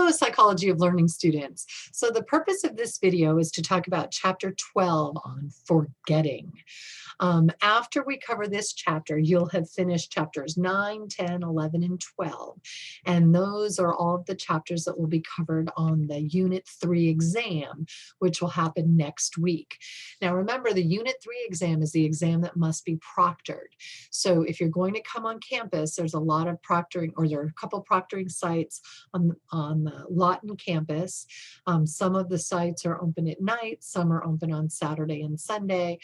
Hello, Psychology of Learning students. So the purpose of this video is to talk about Chapter 12 on forgetting. After we cover this chapter, you'll have finished chapters 9, 10, 11, and 12. And those are all of the chapters that will be covered on the Unit 3 exam, which will happen next week. Now remember, the Unit 3 exam is the exam that must be proctored. So if you're going to come on campus, there's a lot of proctoring, or there are a couple proctoring sites on the Lawton campus. Some of the sites are open at night, some are open on Saturday and Sunday.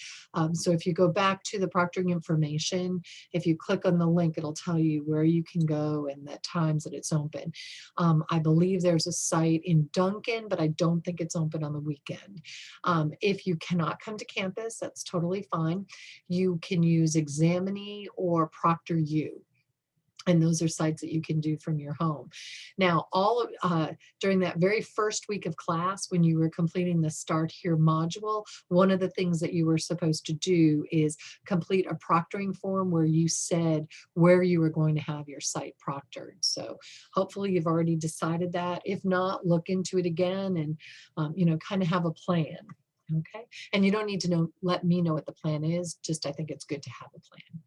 So if you go back to the proctoring information, if you click on the link, it'll tell you where you can go and the times that it's open. I believe there's a site in Duncan, but I don't think it's open on the weekend. If you cannot come to campus, that's totally fine. You can use Examine or ProctorU. And those are sites that you can do from your home. Now, during that very first week of class, when you were completing the Start Here module, one of the things that you were supposed to do is complete a proctoring form where you said where you were going to have your site proctored. So hopefully you've already decided that. If not, look into it again and kind of have a plan. Okay, and you don't need to let me know what the plan is. Just I think it's good to have a plan.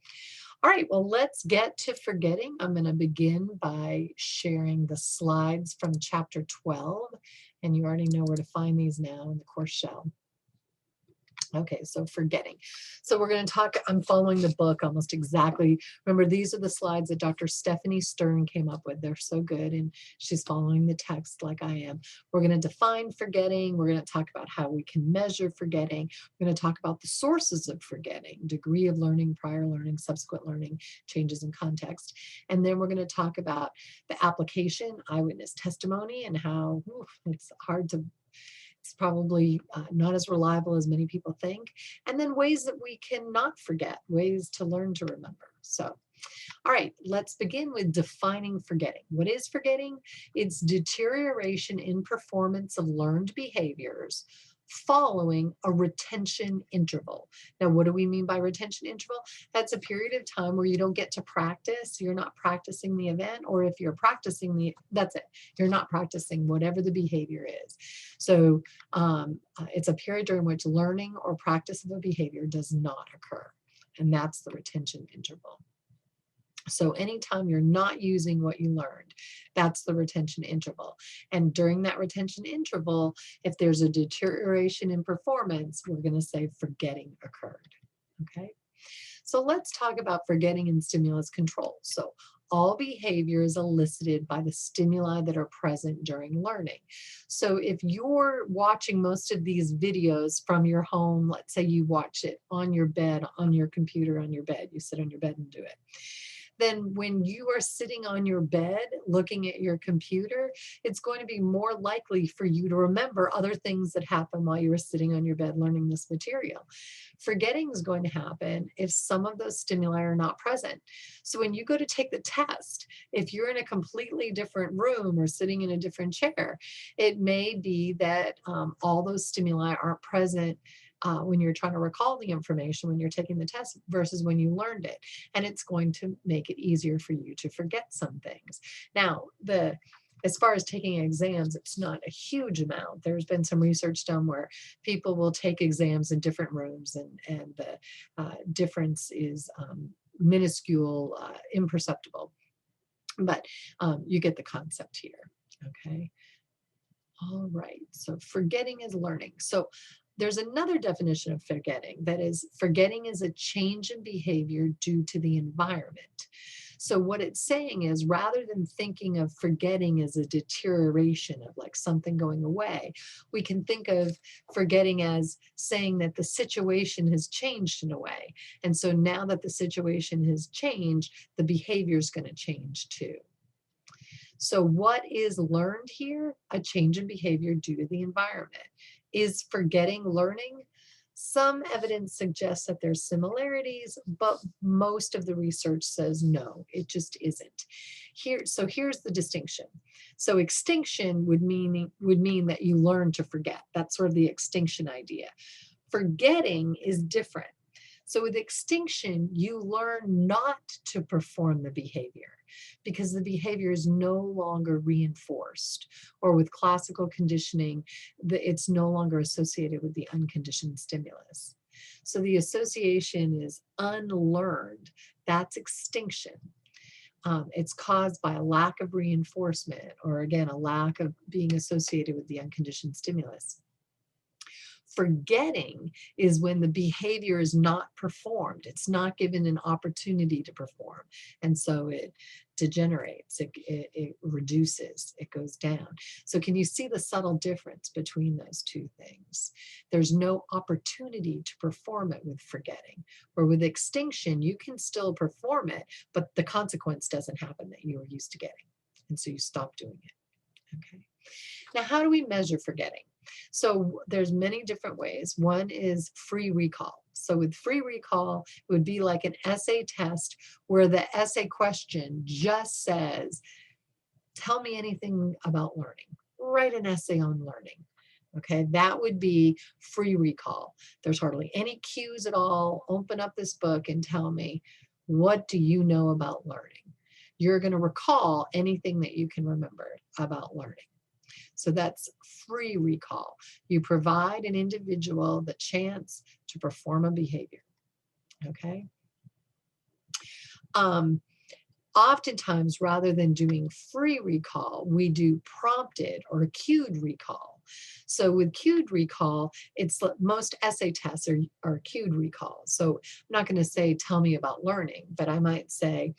All right, well, let's get to forgetting. I'm going to begin by sharing the slides from Chapter 12, and you already know where to find these now in the course shell. Okay, so forgetting. So we're going to talk, I'm following the book almost exactly. Remember, these are the slides that Dr. Stephanie Stern came up with. They're so good, and she's following the text like I am. We're going to define forgetting. We're going to talk about how we can measure forgetting. We're going to talk about the sources of forgetting, degree of learning, prior learning, subsequent learning, changes in context. And then we're going to talk about the application, eyewitness testimony, and how it's probably not as reliable as many people think. And then ways that we cannot forget, ways to learn to remember. So, all right, let's begin with defining forgetting. What is forgetting? It's deterioration in performance of learned behaviors following a retention interval. Now, what do we mean by retention interval? That's a period of time where you don't get to practice. You're not practicing the event, or if you're practicing that's it. You're not practicing whatever the behavior is. So it's a period during which learning or practice of a behavior does not occur. And that's the retention interval. So anytime you're not using what you learned, that's the retention interval. And during that retention interval, if there's a deterioration in performance, we're going to say forgetting occurred. Okay? So let's talk about forgetting and stimulus control. So all behavior is elicited by the stimuli that are present during learning. So if you're watching most of these videos from your home, let's say you watch it on your bed, on your computer, on your bed, you sit on your bed and do it. Then when you are sitting on your bed looking at your computer, it's going to be more likely for you to remember other things that happened while you were sitting on your bed learning this material. Forgetting is going to happen if some of those stimuli are not present. So when you go to take the test, if you're in a completely different room or sitting in a different chair, it may be that all those stimuli aren't present when you're trying to recall the information when you're taking the test versus when you learned it. And it's going to make it easier for you to forget some things. Now, as far as taking exams, it's not a huge amount. There's been some research done where people will take exams in different rooms, and the difference is minuscule, imperceptible. But you get the concept here, okay? All right, so forgetting is learning. So there's another definition of forgetting, that is, forgetting is a change in behavior due to the environment. So what it's saying is, rather than thinking of forgetting as a deterioration of like something going away, we can think of forgetting as saying that the situation has changed in a way. And so now that the situation has changed, the behavior is going to change too. So what is learned here? A change in behavior due to the environment. Is forgetting learning? Some evidence suggests that there's similarities, but most of the research says no, it just isn't. So here's the distinction. So extinction would mean that you learn to forget. That's sort of the extinction idea. Forgetting is different. So with extinction, you learn not to perform the behavior because the behavior is no longer reinforced, or with classical conditioning, it's no longer associated with the unconditioned stimulus. So the association is unlearned. That's extinction. It's caused by a lack of reinforcement, or again, a lack of being associated with the unconditioned stimulus. Forgetting is when the behavior is not performed. It's not given an opportunity to perform. And so it degenerates, it reduces, it goes down. So can you see the subtle difference between those two things? There's no opportunity to perform it with forgetting. Or with extinction, you can still perform it, but the consequence doesn't happen that you were used to getting. And so you stop doing it. Okay. Now, how do we measure forgetting? So there's many different ways. One is free recall. So with free recall, it would be like an essay test where the essay question just says, tell me anything about learning. Write an essay on learning. Okay, that would be free recall. There's hardly any cues at all. Open up this book and tell me, what do you know about learning? You're going to recall anything that you can remember about learning. So that's free recall. You provide an individual the chance to perform a behavior. Okay. Oftentimes, rather than doing free recall, we do prompted or cued recall. So with cued recall, it's most essay tests are cued recall. So I'm not going to say, tell me about learning, but I might say,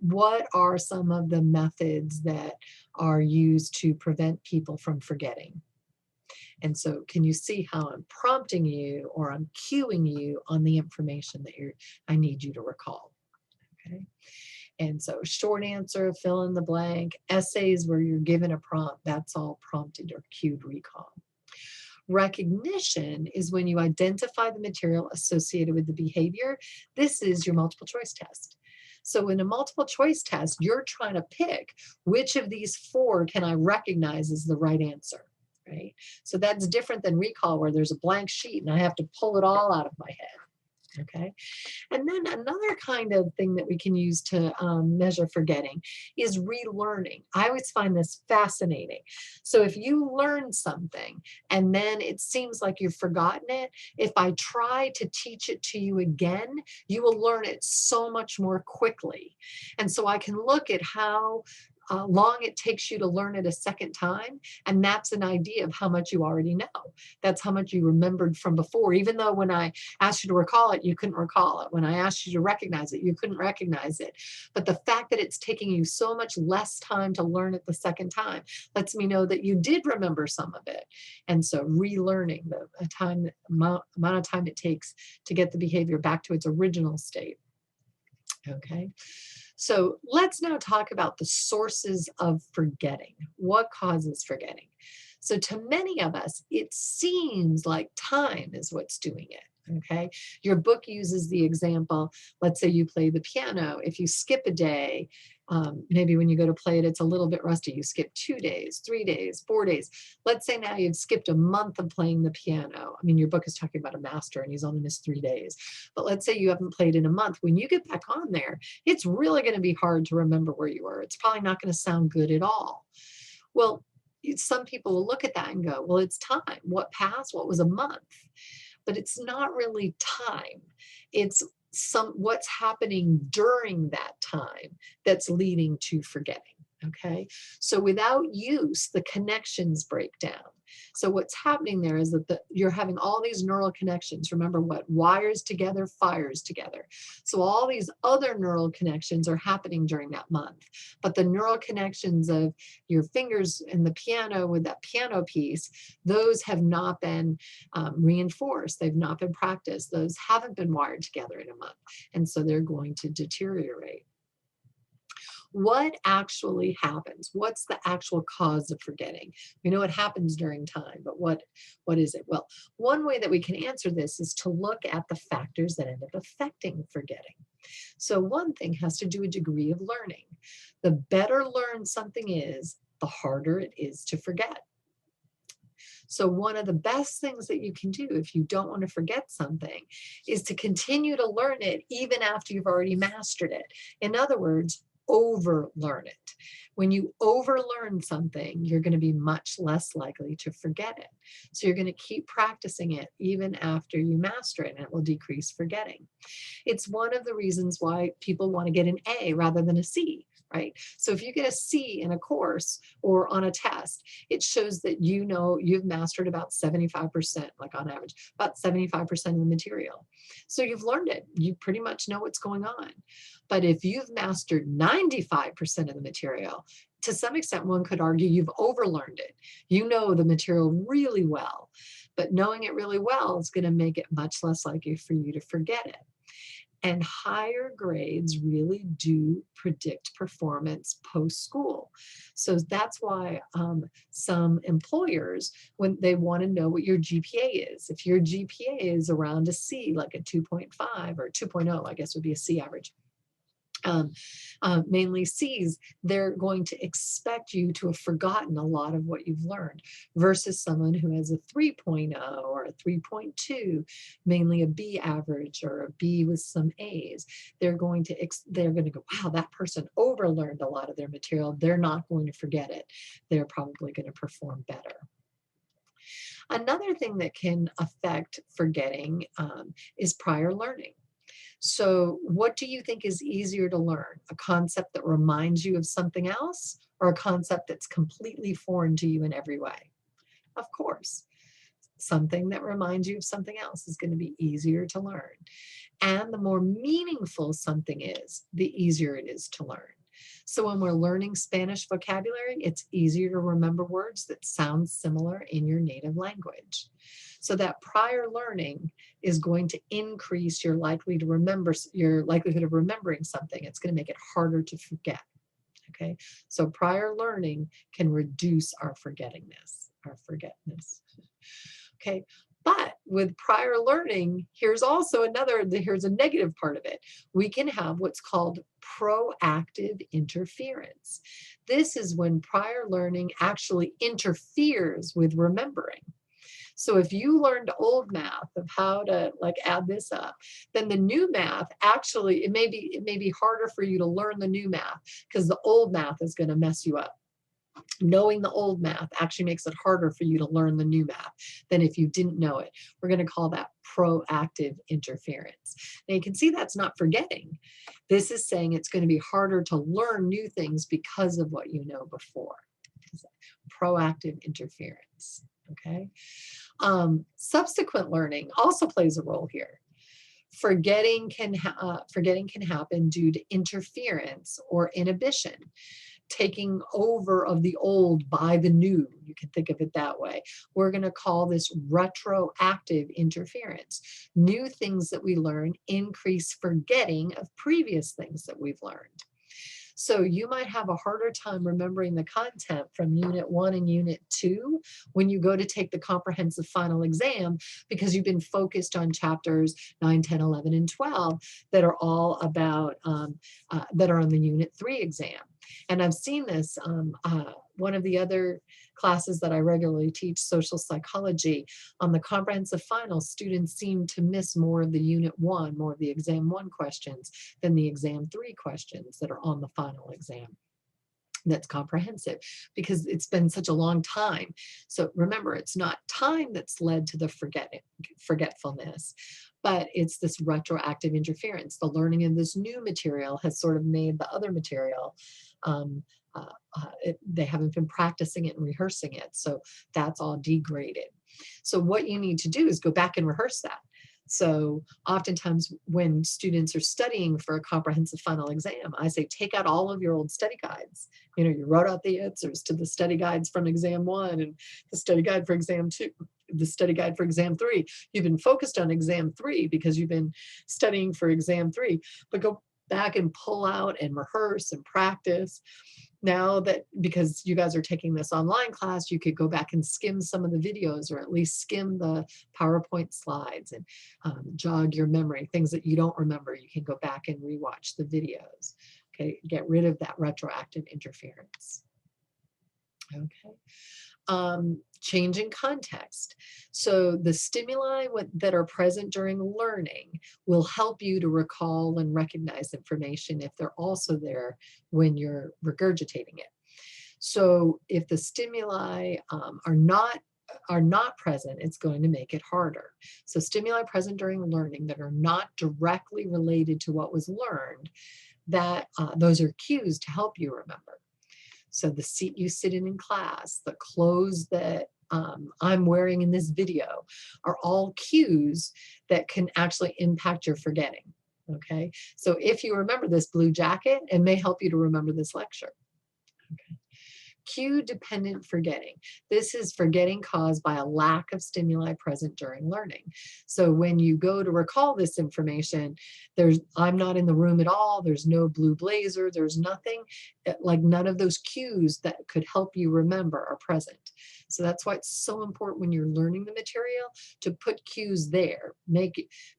what are some of the methods that are used to prevent people from forgetting? And so can you see how I'm prompting you, or I'm cueing you on the information that I need you to recall? Okay. And so short answer, fill in the blank, essays where you're given a prompt, that's all prompted or cued recall. Recognition is when you identify the material associated with the behavior. This is your multiple choice test. So in a multiple choice test, you're trying to pick which of these four can I recognize as the right answer, right? So that's different than recall, where there's a blank sheet and I have to pull it all out of my head. Okay. And then another kind of thing that we can use to measure forgetting is relearning. I always find this fascinating. So if you learn something and then it seems like you've forgotten it, if I try to teach it to you again, you will learn it so much more quickly. And so I can look at how long it takes you to learn it a second time. And that's an idea of how much you already know. That's how much you remembered from before. Even though when I asked you to recall it, you couldn't recall it. When I asked you to recognize it, you couldn't recognize it. But the fact that it's taking you so much less time to learn it the second time lets me know that you did remember some of it. And so relearning, the amount of time it takes to get the behavior back to its original state. Okay. So let's now talk about the sources of forgetting. What causes forgetting? So to many of us, it seems like time is what's doing it. Okay. Your book uses the example, let's say you play the piano. If you skip a day, maybe when you go to play it, it's a little bit rusty. You skip 2 days, 3 days, 4 days. Let's say now you've skipped a month of playing the piano. I mean, your book is talking about a master and he's only missed 3 days. But let's say you haven't played in a month. When you get back on there, it's really going to be hard to remember where you were. It's probably not going to sound good at all. Well, some people will look at that and go, well, it's time. What passed? What was a month? But it's not really time. It's what's happening during that time that's leading to forgetting. Okay, so without use, the connections break down. So what's happening there is that you're having all these neural connections. Remember, what wires together, fires together. So all these other neural connections are happening during that month. But the neural connections of your fingers and the piano with that piano piece, those have not been reinforced. They've not been practiced. Those haven't been wired together in a month. And so they're going to deteriorate. What actually happens? What's the actual cause of forgetting? We know it happens during time, but what is it? Well, one way that we can answer this is to look at the factors that end up affecting forgetting. So one thing has to do with degree of learning. The better learned something is, the harder it is to forget. So one of the best things that you can do if you don't want to forget something is to continue to learn it even after you've already mastered it. In other words, overlearn it. When you overlearn something, you're going to be much less likely to forget it. So you're going to keep practicing it even after you master it, and it will decrease forgetting. It's one of the reasons why people want to get an A rather than a C, right? So if you get a C in a course or on a test, it shows that you know you've mastered about 75%, like on average, about 75% of the material. So you've learned it. You pretty much know what's going on. But if you've mastered 95% of the material, to some extent, one could argue you've overlearned it. You know the material really well, but knowing it really well is going to make it much less likely for you to forget it. And higher grades really do predict performance post-school. So that's why some employers, when they want to know what your GPA is, if your GPA is around a C, like a 2.5 or 2.0, I guess would be a C average, mainly C's, they're going to expect you to have forgotten a lot of what you've learned versus someone who has a 3.0 or a 3.2, mainly a B average or a B with some A's. They're going to go, wow, that person overlearned a lot of their material. They're not going to forget it. They're probably going to perform better. Another thing that can affect forgetting is prior learning. So what do you think is easier to learn? A concept that reminds you of something else or a concept that's completely foreign to you in every way? Of course, something that reminds you of something else is going to be easier to learn. And the more meaningful something is, the easier it is to learn. So when we're learning Spanish vocabulary, it's easier to remember words that sound similar in your native language. So that prior learning is going to increase your likelihood of remembering something. It's going to make it harder to forget. Okay, so prior learning can reduce our forgetness. Okay, but with prior learning, here's a negative part of it. We can have what's called proactive interference. This is when prior learning actually interferes with remembering. So if you learned old math of how to add this up, then the new math actually, it may be harder for you to learn the new math because the old math is going to mess you up. Knowing the old math actually makes it harder for you to learn the new math than if you didn't know it. We're going to call that proactive interference. Now you can see that's not forgetting. This is saying it's going to be harder to learn new things because of what you know before. Proactive interference. Okay. Subsequent learning also plays a role here. Forgetting can happen due to interference or inhibition, taking over of the old by the new. You can think of it that way. We're going to call this retroactive interference. New things that we learn increase forgetting of previous things that we've learned. So you might have a harder time remembering the content from Unit 1 and Unit 2 when you go to take the comprehensive final exam because you've been focused on chapters 9, 10, 11, and 12 that are all about, that are on the Unit 3 exam. And I've seen this, one of the other classes that I regularly teach, social psychology, on the comprehensive final, students seem to miss more of the Unit 1, more of the Exam 1 questions than the Exam 3 questions that are on the final exam. That's comprehensive because it's been such a long time. So remember, it's not time that's led to the forgetfulness, but it's this retroactive interference. The learning of this new material has sort of made the other material, they haven't been practicing it and rehearsing it. So that's all degraded. So what you need to do is go back and rehearse that. So oftentimes when students are studying for a comprehensive final exam, I say, take out all of your old study guides. You wrote out the answers to the study guides from Exam 1 and the study guide for Exam 2, the study guide for Exam 3. You've been focused on Exam 3 because you've been studying for Exam 3, but go back and pull out and rehearse and practice. Now that, because you guys are taking this online class, you could go back and skim some of the videos or at least skim the PowerPoint slides and jog your memory. Things that you don't remember, you can go back and rewatch the videos. Okay, get rid of that retroactive interference. Okay. changing context. So the stimuli that are present during learning will help you to recall and recognize information if they're also there when you're regurgitating it. So if the stimuli are not present, it's going to make it harder. So stimuli present during learning that are not directly related to what was learned, those are cues to help you remember. So the seat you sit in class, the clothes that I'm wearing in this video are all cues that can actually impact your forgetting. Okay, so if you remember this blue jacket, it may help you to remember this lecture. Okay. Cue-dependent forgetting. This is forgetting caused by a lack of stimuli present during learning. So when you go to recall this information, I'm not in the room at all, there's no blue blazer, there's nothing, like none of those cues that could help you remember are present. So that's why it's so important when you're learning the material to put cues there. Make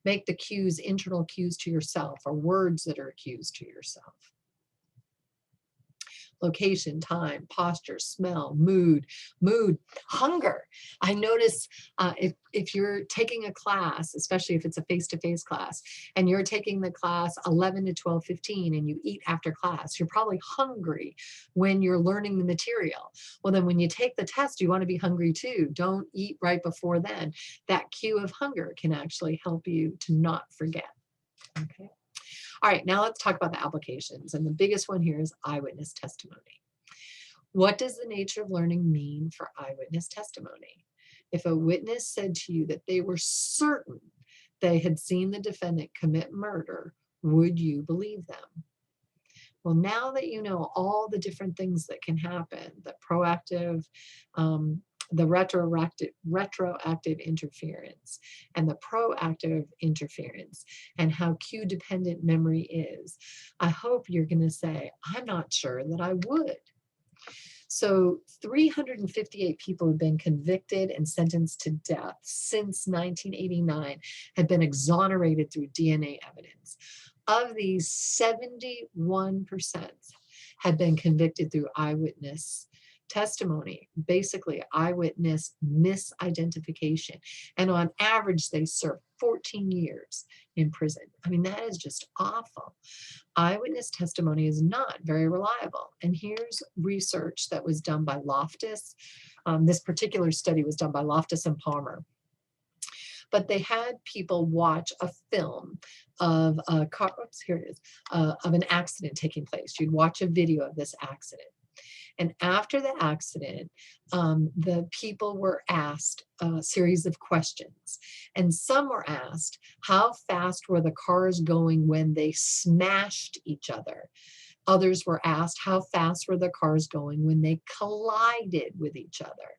the cues internal cues to yourself, or words that are cues to yourself. Location, time, posture, smell, mood, hunger. I notice if you're taking a class, especially if it's a face-to-face class, and you're taking the class 11 to 12:15 and you eat after class, you're probably hungry when you're learning the material. Well, then when you take the test, you want to be hungry too. Don't eat right before then. That cue of hunger can actually help you to not forget. Okay. All right, now let's talk about the applications. And the biggest one here is eyewitness testimony. What does the nature of learning mean for eyewitness testimony? If a witness said to you that they were certain they had seen the defendant commit murder, would you believe them? Well, now that you know all the different things that can happen, the proactive, the retroactive interference and the proactive interference, and how cue dependent memory is, I hope you're going to say, I'm not sure that I would. So 358 people have been convicted and sentenced to death since 1989, have been exonerated through DNA evidence. Of these, 71% have been convicted through eyewitness testimony, basically eyewitness misidentification. And on average, they serve 14 years in prison. I mean, that is just awful. Eyewitness testimony is not very reliable. And here's research that was done by Loftus. This particular study was done by Loftus and Palmer. But they had people watch a film of a car, here it is, of an accident taking place. You'd watch a video of this accident. And after the accident, the people were asked a series of questions. And some were asked, how fast were the cars going when they smashed each other? Others were asked, how fast were the cars going when they collided with each other?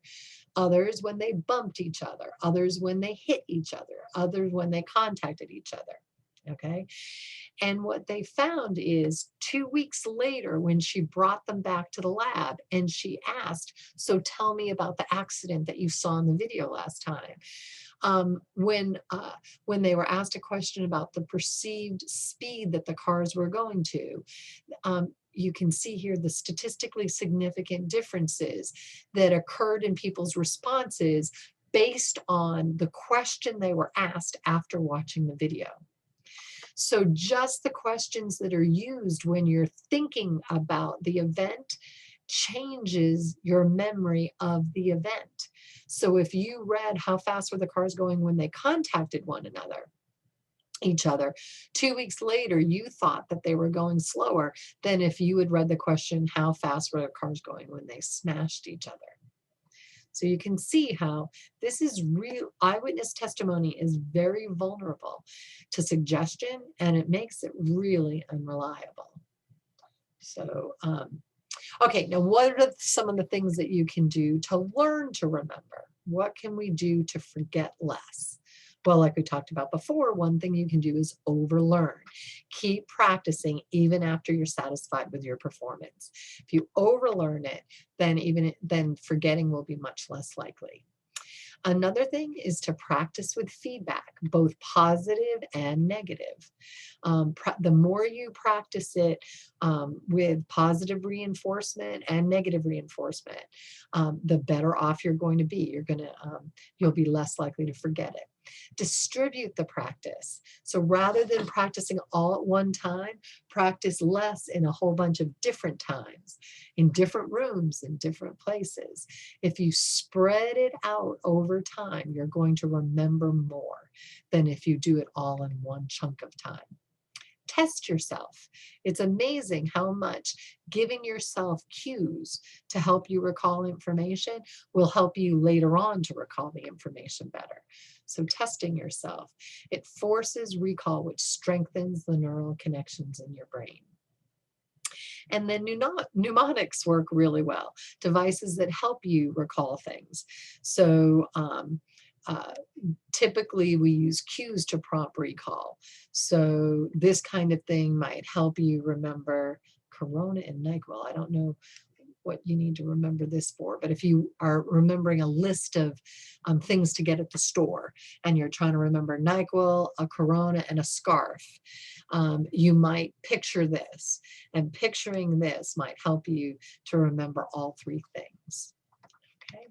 Others when they bumped each other, others when they hit each other, others when they contacted each other. Okay. And what they found is 2 weeks later, when she brought them back to the lab and she asked, so tell me about the accident that you saw in the video last time. When they were asked a question about the perceived speed that the cars were going to, you can see here the statistically significant differences that occurred in people's responses based on the question they were asked after watching the video. So just the questions that are used when you're thinking about the event changes your memory of the event. So if you read how fast were the cars going when they contacted each other, 2 weeks later, you thought that they were going slower than if you had read the question, how fast were the cars going when they smashed each other? So you can see how this is real. Eyewitness testimony is very vulnerable to suggestion, and it makes it really unreliable. So, okay, now what are some of the things that you can do to learn to remember? What can we do to forget less? Well, like we talked about before, one thing you can do is overlearn. Keep practicing even after you're satisfied with your performance. If you overlearn it, then forgetting will be much less likely. Another thing is to practice with feedback, both positive and negative. The more you practice it with positive reinforcement and negative reinforcement, the better off you're going to be. You'll be less likely to forget it. Distribute the practice. So rather than practicing all at one time, practice less in a whole bunch of different times, in different rooms, in different places. If you spread it out over time, you're going to remember more than if you do it all in one chunk of time. Test yourself. It's amazing how much giving yourself cues to help you recall information will help you later on to recall the information better. So testing yourself, it forces recall, which strengthens the neural connections in your brain. And then mnemonics work really well, devices that help you recall things. So typically we use cues to prompt recall. So this kind of thing might help you remember Corona and NyQuil. I don't know what you need to remember this for, but if you are remembering a list of things to get at the store and you're trying to remember NyQuil, a Corona, and a scarf, you might picture this, and picturing this might help you to remember all three things. Okay.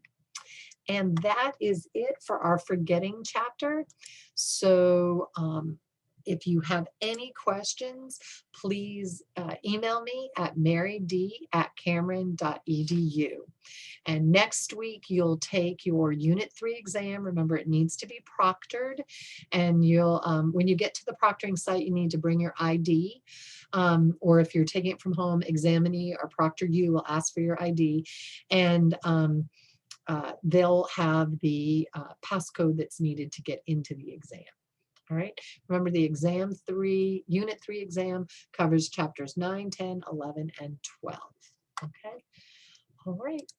And that is it for our forgetting chapter. So if you have any questions, please email me at maryd@cameron.edu. And next week, you'll take your Unit 3 exam. Remember, it needs to be proctored. And when you get to the proctoring site, you need to bring your ID. Or if you're taking it from home, Examine or Proctor U will ask for your ID. And they'll have the passcode that's needed to get into the exam. All right. Remember, the Unit 3 exam covers chapters 9, 10, 11, and 12. Okay. All right.